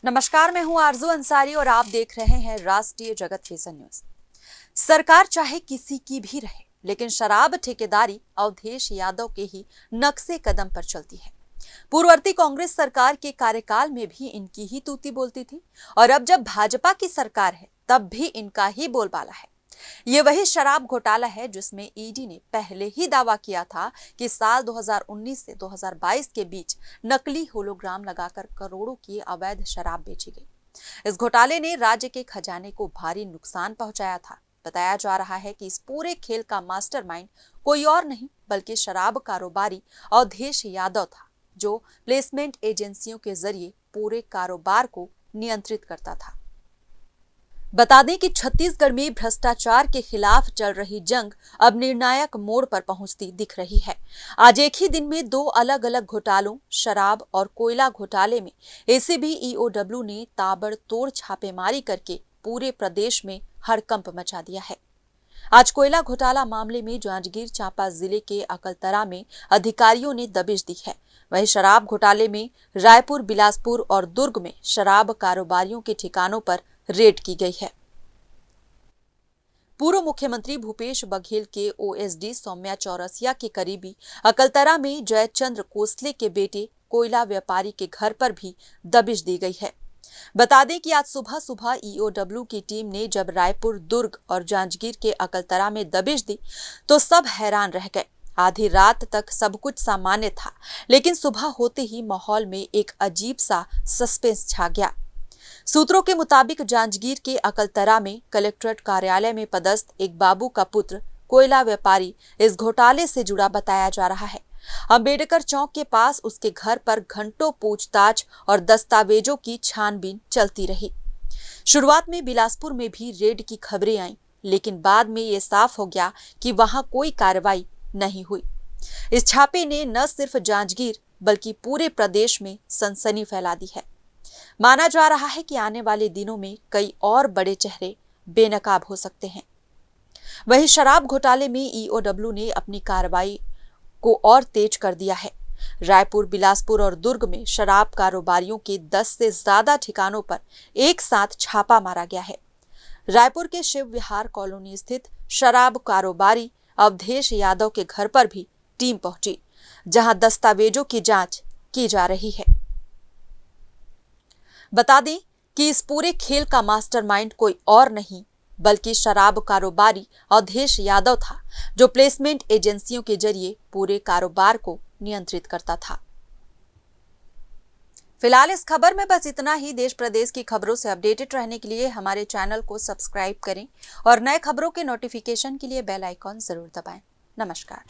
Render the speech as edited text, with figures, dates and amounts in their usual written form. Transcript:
नमस्कार, मैं हूं आरजू अंसारी और आप देख रहे हैं राष्ट्रीय जगत फैशन न्यूज। सरकार चाहे किसी की भी रहे, लेकिन शराब ठेकेदारी अवधेश यादव के ही नक्शे कदम पर चलती है। पूर्ववर्ती कांग्रेस सरकार के कार्यकाल में भी इनकी ही तूती बोलती थी और अब जब भाजपा की सरकार है तब भी इनका ही बोलबाला है। ये वही शराब घोटाला है जिसमें ईडी ने पहले ही दावा किया था कि साल 2019 से 2022 के बीच नकली होलोग्राम लगाकर करोड़ों की अवैध शराब बेची गई। इस घोटाले ने राज्य के खजाने को भारी नुकसान पहुंचाया था। बताया जा रहा है कि इस पूरे खेल का मास्टरमाइंड कोई और नहीं बल्कि शराब कारोबारी अवधेश यादव था, जो प्लेसमेंट एजेंसियों के जरिए पूरे कारोबार को नियंत्रित करता था। बता दें कि छत्तीसगढ़ में भ्रष्टाचार के खिलाफ चल रही जंग अब निर्णायक मोड़ पर पहुंचती दिख रही है। आज एक ही दिन में दो अलग अलग घोटालों, शराब और कोयला घोटाले में एसीबी ईओडब्ल्यू ने ताबड़तोड़ छापेमारी करके पूरे प्रदेश में हड़कंप मचा दिया है। आज कोयला घोटाला मामले में जांजगीर चांपा जिले के अकलतरा में अधिकारियों ने दबिश दी है। वहीं शराब घोटाले में रायपुर, बिलासपुर और दुर्ग में शराब कारोबारियों के ठिकानों पर रेड की गई है। पूर्व मुख्यमंत्री भूपेश बघेल के ओएसडी सौम्या चौरसिया के करीबी अकलतरा में जयचंद्र कोसले के बेटे कोयला व्यापारी के घर पर भी दबिश दी गई है। बता दें कि आज सुबह सुबह ईओडब्ल्यू की टीम ने जब रायपुर, दुर्ग और जांजगीर के अकलतरा में दबिश दी तो सब हैरान रह गए। आधी रात तक सब कुछ सामान्य था, लेकिन सुबह होते ही माहौल में एक अजीब सा सस्पेंस छा गया। सूत्रों के मुताबिक जांजगीर के अकलतरा में कलेक्ट्रेट कार्यालय में पदस्थ एक बाबू का पुत्र कोयला व्यापारी इस घोटाले से जुड़ा बताया जा रहा है। अंबेडकर चौक के पास उसके घर पर घंटों पूछताछ और दस्तावेजों की छानबीन चलती रही। शुरुआत में बिलासपुर में भी रेड की खबरें आईं, लेकिन बाद में ये साफ हो गया कि वहां कोई कार्रवाई नहीं हुई। इस छापे ने न सिर्फ जांजगीर बल्कि पूरे प्रदेश में सनसनी फैला दी है। माना जा रहा है कि आने वाले दिनों में कई और बड़े चेहरे बेनकाब हो सकते हैं। वहीं शराब घोटाले में ईओडब्ल्यू ने अपनी कार्रवाई को और तेज कर दिया है। रायपुर, बिलासपुर और दुर्ग में शराब कारोबारियों के 10 से ज्यादा ठिकानों पर एक साथ छापा मारा गया है। रायपुर के शिव विहार कॉलोनी स्थित शराब कारोबारी अवधेश यादव के घर पर भी टीम पहुंची, जहां दस्तावेजों की जांच की जा रही है। बता दें कि इस पूरे खेल का मास्टरमाइंड कोई और नहीं बल्कि शराब कारोबारी अवधेश यादव था, जो प्लेसमेंट एजेंसियों के जरिए पूरे कारोबार को नियंत्रित करता था। फिलहाल इस खबर में बस इतना ही। देश प्रदेश की खबरों से अपडेटेड रहने के लिए हमारे चैनल को सब्सक्राइब करें और नए खबरों के नोटिफिकेशन के लिए बेल आइकॉन जरूर दबाएं। नमस्कार।